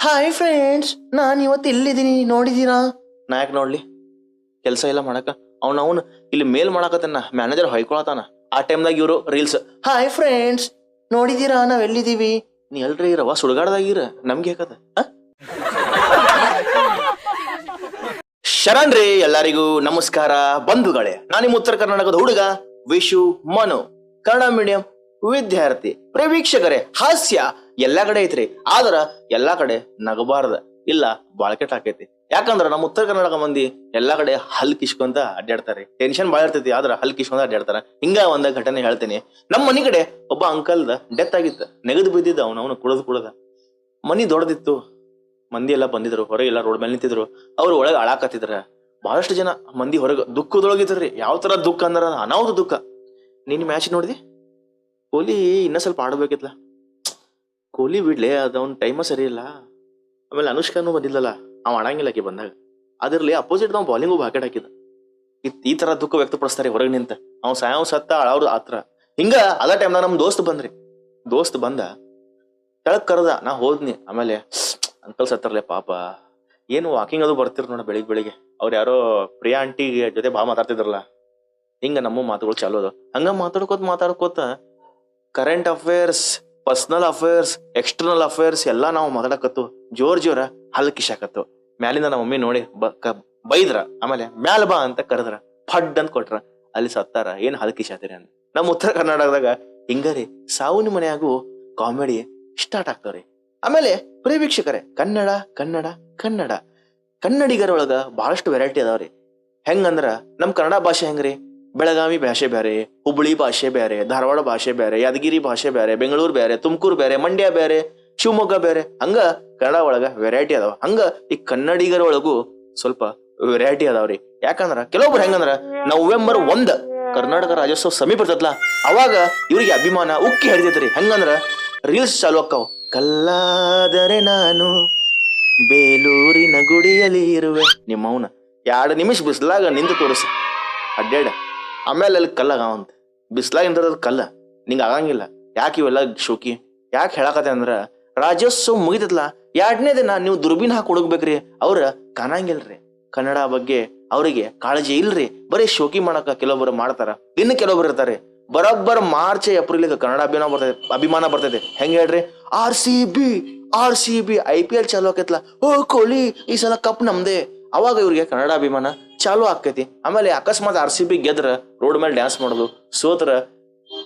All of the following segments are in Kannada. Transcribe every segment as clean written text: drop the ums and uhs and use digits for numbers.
ಹಾಯ್ ಫ್ರೆಂಡ್ಸ್, ನಾನು ಇವತ್ತು ಎಲ್ಲಿದ್ದೀನಿ ನೋಡಿದೀರಾ? ನಾ ಯಾಕೆ ನೋಡ್ಲಿ? ಕೆಲಸ ಇಲ್ಲ ಮಾಡಕ ಅವನು ಇಲ್ಲಿ ಮೇಲ್ ಮಾಡಕತ್ತಾನ, ಮ್ಯಾನೇಜರ್ ಹೊಯ್ಕೊಳತಾನ. ಆ ಟೈಮ್ದಾಗ ಇವರು ರೀಲ್ಸ್. ಹಾಯ್ ಫ್ರೆಂಡ್ಸ್, ನೋಡಿದೀರಾ ನಾವ್ ಎಲ್ಲಿದ್ದೀವಿ? ನೀ ಎಲ್ರಿ ರವ ಸುಡ್ಗಾಡ್ದಾಗಿರ, ನಮ್ಗೆ ಯಾಕದ? ಶರಣ್ರಿ, ಎಲ್ಲರಿಗೂ ನಮಸ್ಕಾರ ಬಂಧುಗಳೇ. ನಾನು ನಿಮ್ಮ ಉತ್ತರ ಕರ್ನಾಟಕದ ಹುಡುಗ ವಿಶು ಮನು, ಕನ್ನಡ ಮೀಡಿಯಂ ವಿದ್ಯಾರ್ಥಿ. ವೀಕ್ಷಕರೇ, ಹಾಸ್ಯ ಎಲ್ಲಾ ಕಡೆ ಐತ್ರಿ, ಆದ್ರ ಎಲ್ಲಾ ಕಡೆ ನಗಬಾರ್ದ, ಇಲ್ಲ ಬಾಳ್ಕೆಟ್ ಆಕೈತಿ. ಯಾಕಂದ್ರ ನಮ್ಮ ಉತ್ತರ ಕರ್ನಾಟಕ ಮಂದಿ ಎಲ್ಲಾ ಕಡೆ ಹಲ್ ಕಿಸ್ಕೊಂತ ಅಡ್ಡಾಡ್ತಾರೆ. ಟೆನ್ಷನ್ ಬಾಳ ಇರ್ತೈತಿ, ಆದ್ರ ಹಲ್ ಕಿಸ್ಕೊಂತ ಅಡ್ಡಾಡ್ತಾರ. ಹಿಂಗ ಒಂದ ಘಟನೆ ಹೇಳ್ತೀನಿ. ನಮ್ಮ ಮನಿ ಕಡೆ ಒಬ್ಬ ಅಂಕಲ್ದ ಡೆತ್ ಆಗಿತ್ತು. ನೆಗದು ಬಿದ್ದಿದ್ದ ಅವನು ಕುಡದ. ಮನಿ ದೊಡ್ಡದಿತ್ತು, ಮಂದಿ ಎಲ್ಲಾ ಬಂದಿದ್ರು, ಹೊರಗೆ ಎಲ್ಲ ರೋಡ್ ಮೇಲೆ ನಿಂತಿದ್ರು. ಅವ್ರು ಒಳಗೆ ಅಳಾಕತ್ತಿದ್ರ. ಬಹಳಷ್ಟು ಜನ ಮಂದಿ ಹೊರಗೆ ದುಃಖದೊಳಗಿದ್ರಿ. ಯಾವ ತರ ದುಃಖ ಅಂದ್ರ ಅನಾಹುತ ದುಃಖ. ನೀನ್ ಮ್ಯಾಚ್ ನೋಡಿದಿ? ಕೊಹ್ಲಿ ಇನ್ನ ಸ್ವಲ್ಪ ಆಡ್ಬೇಕಿತ್ಲ. ಕೊಹ್ಲಿ ಬಿಡ್ಲೆ, ಅದವನ್ ಟೈಮ ಸರಿ ಇಲ್ಲ. ಆಮೇಲೆ ಅನುಷ್ಕಾನು ಬಂದಿಲ್ಲಲ್ಲ, ಅವ್ ಆಡಂಗಿಲ್ಲಕಿ ಬಂದಾಗ. ಅದ್ರಲ್ಲಿ ಅಪೋಸಿಟ್ ನಾವು ಬಾಲಿಂಗು ಬಾಕೆಟ್ ಹಾಕಿದ. ಈ ತರ ದುಃಖ ವ್ಯಕ್ತಪಡಿಸ್ತಾರೆ ಹೊರಗೆ ನಿಂತ. ಅವ್ ಸಾಯವ್ ಸತ್ತ ಅಳವ್ರು ಆತ್ರ. ಹಿಂಗ ಅದ ಟೈಮ್ನಾಗ ನಮ್ ದೋಸ್ತ್ ಬಂದ ಕೆಳಗ್ ಕರೆದ. ನಾ ಹೋದ್ನಿ. ಆಮೇಲೆ ಅಂಕಲ್ ಸತ್ತರ್ಲೆ ಪಾಪ, ಏನು ವಾಕಿಂಗ್ ಅದು ಬರ್ತಿರ್ ನೋಡ ಬೆಳಿಗ್ಗೆ. ಅವ್ರು ಯಾರೋ ಪ್ರಿಯಾ ಆಂಟಿ ಜೊತೆ ಬಾ ಮಾತಾಡ್ತಿದ್ರಲ್ಲ, ಹಿಂಗ ನಮ್ಮ ಮಾತುಗಳು ಚಾಲು ಅದ. ಹಂಗ ಮಾತಾಡ್ಕೋತ current affairs, personal affairs, external affairs ಎಲ್ಲಾ ನಾವು ಮಾತಾಡಕತ್ತು. ಜೋರ ಹಲ್ ಕಿಶಾಕತ್ತು. ಮ್ಯಾಲಿಂದ ನಮ್ಮ ಮಮ್ಮಿ ನೋಡಿ ಬೈದ್ರ. ಆಮೇಲೆ ಮ್ಯಾಲ ಬಾ ಅಂತ ಕರೆದ್ರ, ಫಡ್ ಅಂತ ಕೊಟ್ರ. ಅಲ್ಲಿ ಸತ್ತಾರ. ಏನ್ ಹಲ್ ಕಿಶಾತಿರಿ ಅಂತ. ನಮ್ಮ ಉತ್ತರ ಕರ್ನಾಟಕದಾಗ ಹಿಂಗರಿ ಸಾವುನಿ ಮನೆಯಾಗೂ ಕಾಮಿಡಿ ಸ್ಟಾರ್ಟ್ ಆಗ್ತಾವ್ರಿ. ಆಮೇಲೆ ವೀಕ್ಷಕರೇ, ಕನ್ನಡ ಕನ್ನಡಿಗರೊಳಗ ಬಹಳಷ್ಟು ವೆರೈಟಿ ಅದಾವ್ರಿ. ಹೆಂಗಂದ್ರ ನಮ್ ಕನ್ನಡ ಭಾಷೆ ಹೆಂಗ್ರಿ, ಬೆಳಗಾವಿ ಭಾಷೆ ಬೇರೆ, ಹುಬ್ಬಳ್ಳಿ ಭಾಷೆ ಬೇರೆ, ಧಾರವಾಡ ಭಾಷೆ ಬೇರೆ, ಯಾದಗಿರಿ ಭಾಷೆ ಬೇರೆ, ಬೆಂಗಳೂರು ಬೇರೆ, ತುಮಕೂರು ಬೇರೆ, ಮಂಡ್ಯ ಬೇರೆ, ಶಿವಮೊಗ್ಗ ಬೇರೆ. ಹಂಗ ಕನ್ನಡ ಒಳಗ ವೆರೈಟಿ ಅದಾವ. ಹಂಗ ಈ ಕನ್ನಡಿಗರ ಒಳಗೂ ಸ್ವಲ್ಪ ವೆರೈಟಿ ಅದಾವ್ರಿ. ಯಾಕಂದ್ರ ಕೆಲವೊಬ್ರು ಹೆಂಗಂದ್ರ ನವೆಂಬರ್ 1 ಕರ್ನಾಟಕ ರಾಜ್ಯೋತ್ಸವ ಸಮೀಪ ಇರ್ತೈತ್ಲ, ಅವಾಗ ಇವ್ರಿಗೆ ಅಭಿಮಾನ ಉಕ್ಕಿ ಹರಿತೈತ್ರಿ. ಹೆಂಗಂದ್ರ ರೀಲ್ಸ್ ಚಾಲು ಅಕ್ಕಾವ್. ಕಲ್ಲಾದರೆ ನಾನು ಬೇಲೂರಿನ ಗುಡಿಯಲ್ಲಿ ಇರುವೆ. ನಿಮ್ಮವನ 2 ನಿಮಿಷ ಬಿಸ್ಲಾಗ ನಿಂತು ತೋರಿಸಿ ಅಡ್ಡಾಡ. ಆಮೇಲೆ ಅಲ್ಲಿ ಕಲ್ಲಾಗವಂತ ಬಿಸ್ಲಾಗ ನಿಂತದ ಕಲ್ಲ. ನಿಂಗ ಆಗಂಗಿಲ್ಲ. ಯಾಕೆ ಇವೆಲ್ಲ ಶೋಕಿ? ಯಾಕೆ ಹೇಳಕತ್ತೆ ಅಂದ್ರ, ರಾಜ್ಯೋತ್ಸವ ಮುಗಿತತ್ಲ 2ನೇ ದಿನ ನೀವು ದುರ್ಬೀನ್ ಹಾಕಿ ಹುಡುಗ್ಬೇಕ್ರಿ. ಅವ್ರ ಕಾಣಂಗಿಲ್ರಿ. ಕನ್ನಡ ಬಗ್ಗೆ ಅವ್ರಿಗೆ ಕಾಳಜಿ ಇಲ್ರಿ. ಬರೀ ಶೋಕಿ ಮಾಡಕ ಕೆಲವೊಬ್ರು ಮಾಡ್ತಾರ. ಇನ್ನು ಕೆಲವೊಬ್ರು ಇರ್ತಾರೆ ಬರೋಬ್ಬರ್ ಮಾರ್ಚ್ ಏಪ್ರಿಲ್ ಕನ್ನಡ ಅಭಿಮಾನ ಬರ್ತೈತೆ. ಹೆಂಗ ಹೇಳ್ರಿ? RCB IPL ಚಾಲು ಆಕೈತ್ಲ, ಓ ಕೊಹ್ಲಿ ಈ ಸಲ ಕಪ್ ನಮ್ದೇ. ಅವಾಗ ಇವ್ರಿಗೆ ಕನ್ನಡ ಅಭಿಮಾನ ಚಾಲು ಆಕೈತಿ. ಆಮೇಲೆ ಅಕಸ್ಮಾತ್ RCB ಗೆದ್ರ ರೋಡ್ ಮೇಲೆ ಡ್ಯಾನ್ಸ್ ಮಾಡೋದು, ಸೋತ್ರ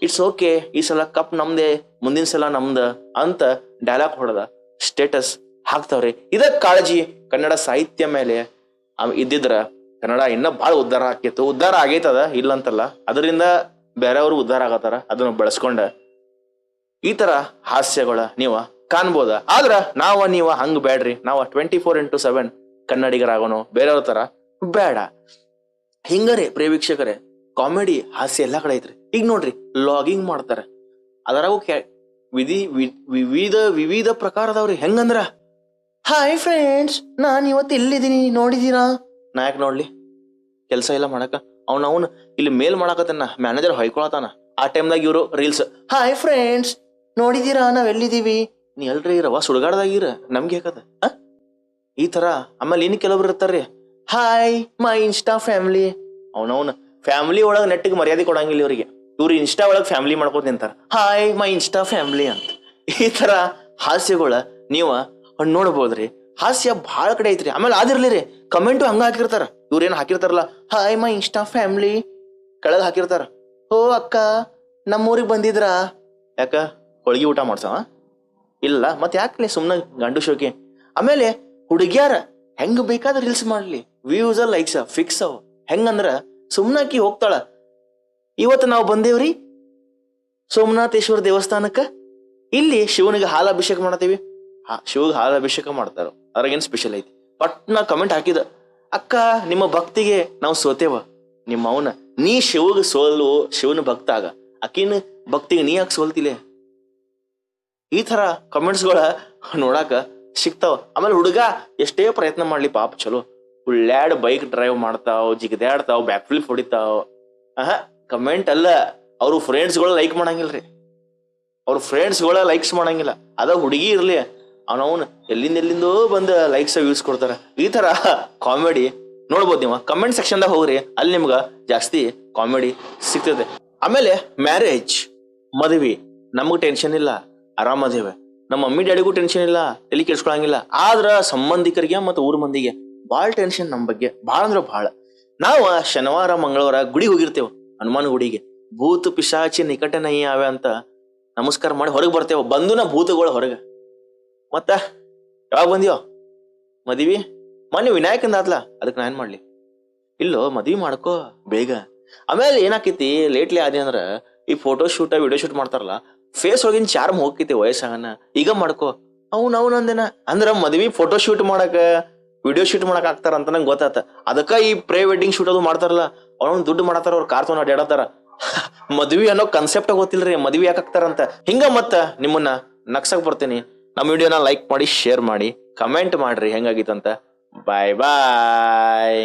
ಇಟ್ಸ್ ಓಕೆ, ಈ ಸಲ ಕಪ್ ನಮ್ದೇ, ಮುಂದಿನ ಸಲ ನಮ್ದ ಅಂತ ಡೈಲಾಗ್ ಹೊಡೆದ ಸ್ಟೇಟಸ್ ಹಾಕ್ತಾವ್ರಿ. ಇದಕ್ ಕಾಳಜಿ ಕನ್ನಡ ಸಾಹಿತ್ಯ ಮೇಲೆ ಇದ್ದಿದ್ರ ಕನ್ನಡ ಇನ್ನ ಬಹಳ ಉದ್ಧಾರ ಆಕೈತು. ಉದ್ಧಾರ ಆಗೈತದ, ಇಲ್ಲಂತಲ್ಲ. ಅದರಿಂದ ಬೇರೆಯವರು ಉದ್ಧಾರ ಆಗತ್ತಾರ. ಅದನ್ನ ಬಳಸ್ಕೊಂಡ ಈ ತರ ಹಾಸ್ಯಗಳ ನೀವ ಕಾಣ್ಬೋದ. ಆದ್ರ ನೀವ ಹಂಗ ಬೇಡ್ರಿ. ನಾವ 24x7 ಕನ್ನಡಿಗರಾಗೋನು, ಬೇರೆಯವ್ರ ತರ ಬೇಡ. ಹಿಂಗರಿ ವೀಕ್ಷಕರೇ, ಕಾಮಿಡಿ ಹಾಸ್ಯ ಎಲ್ಲಾ ಕಡೆ ಐತ್ರಿ. ಈಗ ನೋಡ್ರಿ, ಲಾಗಿಂಗ್ ಮಾಡ್ತಾರ. ಅದರಾಗೂ ವಿವಿಧ ಪ್ರಕಾರ ಅದಾವ್ರಿ. ಹೆಂಗಂದ್ರ, ಹಾಯ್ ಫ್ರೆಂಡ್ಸ್, ನಾನು ಇವತ್ತು ಎಲ್ಲಿದ್ದೀನಿ ನೋಡಿದೀರಾ? ನಾ ಯಾಕೆ ನೋಡ್ಲಿ? ಕೆಲಸ ಇಲ್ಲ ಮಾಡಕ ಅವನು ಇಲ್ಲಿ ಮೇಲ್ ಮಾಡಕತ್ತಾನ, ಮ್ಯಾನೇಜರ್ ಹೊಯ್ಕೊಳತಾನ. ಆ ಟೈಮ್ದಾಗ ಇವರು ರೀಲ್ಸ್. ಹಾಯ್ ಫ್ರೆಂಡ್ಸ್, ನೋಡಿದೀರಾ ನಾವ್ ಎಲ್ಲಿದ್ದೀವಿ? ನೀ ಎಲ್ರಿ ರವ ಸುಡ್ಗಾಡ್ದಾಗಿರ, ನಮ್ಗೆ ಯಾಕದ? ಈ ತರ. ಆಮೇಲೆ ಇನ್ನು ಕೆಲವ್ರು ಇರ್ತಾರ್ರಿ, ಹಾಯ್ ಮೈ ಇನ್ಸ್ಟಾ ಫ್ಯಾಮಿಲಿ. ಅವನವನ್ ಫ್ಯಾಮಿಲಿ ಒಳಗ ನೆಟ್ಟಿಗೆ ಮರ್ಯಾದೆ ಕೊಡಂಗಿಲ್ಲ ಇವ್ರಿಗೆ. ಇವ್ರು ಇನ್ಸ್ಟಾ ಒಳಗ್ ಫ್ಯಾಮಿಲಿ ಮಾಡ್ಕೋತ ನಿಂತಾರ, ಹಾಯ್ ಮೈ ಇನ್ಸ್ಟಾ ಫ್ಯಾಮಿಲಿ ಅಂತ. ಈ ತರ ಹಾಸ್ಯಗಳ ನೀವ ನೋಡ್ಬೋದ್ರಿ. ಹಾಸ್ಯ ಬಹಳ ಕಡೆ ಐತ್ರಿ. ಆಮೇಲೆ ಅದಿರ್ಲಿರಿ, ಕಮೆಂಟು ಹಂಗ ಹಾಕಿರ್ತಾರ. ಇವ್ರೇನ್ ಹಾಕಿರ್ತಾರಲ್ಲ, ಹಾಯ್ ಮೈ ಇನ್ಸ್ಟಾ ಫ್ಯಾಮಿಲಿ, ಕೆಳಗ್ ಹಾಕಿರ್ತಾರ, ಓ ಅಕ್ಕ ನಮ್ಮೂರಿಗೆ ಬಂದಿದ್ರ, ಯಾಕ ಹೋಳಿಗೆ ಊಟ ಮಾಡ್ಸವ? ಇಲ್ಲ ಮತ್ ಯಾಕೆ ಸುಮ್ನ ಗಂಡು ಶೋಕಿ. ಆಮೇಲೆ ಹುಡುಗ್ಯಾರ ಹೆಂಗ್ ಬೇಕಾದ್ರೆ ರೀಲ್ಸ್ ಮಾಡ್ಲಿ, ವ್ಯೂಸ್ ಲೈಕ್ಸ್ ಫಿಕ್ಸ್ ಅವ್. ಹೆಂಗಂದ್ರ ಸುಮ್ನಾಕಿ ಹೋಗ್ತಾಳ, ಇವತ್ತು ನಾವು ಬಂದೇವ್ರಿ ಸೋಮನಾಥೇಶ್ವರ ದೇವಸ್ಥಾನಕ್ಕ, ಇಲ್ಲಿ ಶಿವನಿಗೆ ಹಾಲಾಭಿಷೇಕ ಮಾಡ್ತೀವಿ. ಶಿವಗ್ ಹಾಲಾಭಿಷೇಕ ಮಾಡ್ತಾರ, ಅದ್ರಾಗೇನ್ ಸ್ಪೆಷಲ್ ಐತಿ? ಪಟ್ನ ಕಮೆಂಟ್ ಹಾಕಿದ, ಅಕ್ಕ ನಿಮ್ಮ ಭಕ್ತಿಗೆ ನಾವು ಸೋತೇವ. ನಿಮ್ಮ ಅವನ ನೀ ಶಿವಗ್ ಸೋಲು, ಶಿವನ ಭಕ್ತ ಆಗ, ಅಕ್ಕಿನ ಭಕ್ತಿಗೆ ನೀ ಯಾಕೆ ಸೋಲ್ತಿಲೆ? ಈ ತರ ಕಮೆಂಟ್ಸ್ಗಳ ನೋಡಾಕ ಸಿಗ್ತಾವ. ಆಮೇಲೆ ಹುಡುಗ ಎಷ್ಟೇ ಪ್ರಯತ್ನ ಮಾಡ್ಲಿ ಪಾಪ ಚಲೋ ಉಳ್ಳಾಡ್ ಬೈಕ್ ಡ್ರೈವ್ ಮಾಡ್ತಾವ್, ಜಿಗದಾಡ್ತಾವ್, ಬ್ಯಾಕ್ ಫ್ಲಿಪ್ ಹೊಡಿತಾವ್. ಕಮೆಂಟ್ ಅಲ್ಲ, ಅವ್ರ ಫ್ರೆಂಡ್ಸ್ಗಳ ಲೈಕ್ ಮಾಡಂಗಿಲ್ರಿ. ಅವ್ರ ಫ್ರೆಂಡ್ಸ್ಗಳ ಲೈಕ್ಸ್ ಮಾಡಂಗಿಲ್ಲ. ಅದ ಹುಡುಗಿ ಇರ್ಲಿ, ಅವನವನ್ ಎಲ್ಲಿಂದೋ ಬಂದು ಲೈಕ್ಸ್ ವ್ಯೂಸ್ ಕೊಡ್ತಾರ. ಈ ತರ ಕಾಮಿಡಿ ನೋಡ್ಬೋದು ನೀವು. ಕಮೆಂಟ್ ಸೆಕ್ಷನ್ದಾಗ ಹೋಗ್ರಿ, ಅಲ್ಲಿ ನಿಮ್ಗ ಜಾಸ್ತಿ ಕಾಮಿಡಿ ಸಿಗ್ತದೆ. ಆಮೇಲೆ ಮ್ಯಾರೇಜ್, ಮದುವೆ, ನಮಗ್ ಟೆನ್ಷನ್ ಇಲ್ಲ, ಆರಾಮದೇವೆ. ನಮ್ಮ ಮಮ್ಮಿ ಡ್ಯಾಡಿಗೂ ಟೆನ್ಷನ್ ಇಲ್ಲ, ತಲೆ ಕೆಡ್ಸ್ಕೊಳಂಗಿಲ್ಲ. ಆದ್ರ ಸಂಬಂಧಿಕರಿಗೆ ಮತ್ತು ಊರ್ ಮಂದಿಗೆ ಭಾಳ ಟೆನ್ಷನ್ ನಮ್ಮ ಬಗ್ಗೆ, ಭಾಳ ಅಂದ್ರೆ ಭಾಳ. ನಾವ ಶನಿವಾರ ಮಂಗಳವಾರ ಗುಡಿಗೆ ಹೋಗಿರ್ತೇವ, ಹನುಮಾನ್ ಗುಡಿಗೆ. ಭೂತ ಪಿಶಾಚಿ ನಿಕಟ ನೈ ಆವೆ ಅಂತ ನಮಸ್ಕಾರ ಮಾಡಿ ಹೊರಗೆ ಬರ್ತೇವ. ಬಂದು ಭೂತಗಳು ಹೊರಗೆ. ಮತ್ತ ಯಾವಾಗ ಬಂದ್ಯೋ ಮದ್ವಿ? ಮೊನ್ನೆ ವಿನಾಯಕಂದ ಆತ್ಲ, ಅದಕ್ಕೆ ನಾ ಏನ್ ಮಾಡ್ಲಿ? ಇಲ್ಲೋ ಮದ್ವಿ ಮಾಡ್ಕೋ ಬೇಗ. ಆಮೇಲೆ ಏನಾಕೈತಿ ಲೇಟ್ಲಿ ಆದಿ ಅಂದ್ರ ಈ ಫೋಟೋ ಶೂಟ್ ವಿಡಿಯೋ ಶೂಟ್ ಮಾಡ್ತಾರಲ್ಲ, ಫೇಸ್ ಒಳಗಿನ ಚಾರ್ಮ್ ಹೋಗ್ತೈತಿ ವಯಸ್ಸಾಗನ. ಈಗ ಮಾಡ್ಕೋ. ಅಂದೇನ ಅಂದ್ರ ಮದ್ವಿ ಫೋಟೋ ಶೂಟ್ ಮಾಡಕ ವಿಡಿಯೋ ಶೂಟ್ ಮಾಡಕ್ ಆಗ್ತಾರ ಅಂತ ನಂಗೆ ಗೊತ್ತಾತ. ಅದಕ್ಕ ಈ ಪ್ರೀ ವೆಡ್ಡಿಂಗ್ ಶೂಟ್ ಅದು ಮಾಡ್ತಾರಲ್ಲ, ಅವ್ನ ದುಡ್ಡು ಮಾಡತಾರ, ಅವ್ರ ಕಾರ್ ತೊಗೊಂಡು ಅಡ್ಯಾಡತಾರ. ಮದ್ವಿ ಅನ್ನೋ ಕಾನ್ಸೆಪ್ಟ್ ಗೊತ್ತಿಲ್ರಿ, ಮದ್ವಿ ಯಾಕೆ ಆಗ್ತಾರಂತ. ಹಿಂಗ ಮತ್ತ ನಿಮ್ಮನ್ನ ನಗ್ಸಕ್ ಬರ್ತೀನಿ. ನಮ್ಮ ವಿಡಿಯೋನ ಲೈಕ್ ಮಾಡಿ, ಶೇರ್ ಮಾಡಿ, ಕಮೆಂಟ್ ಮಾಡ್ರಿ ಹೆಂಗಾಗಿತ್ತಂತ. ಬಾಯ್ ಬಾಯ್.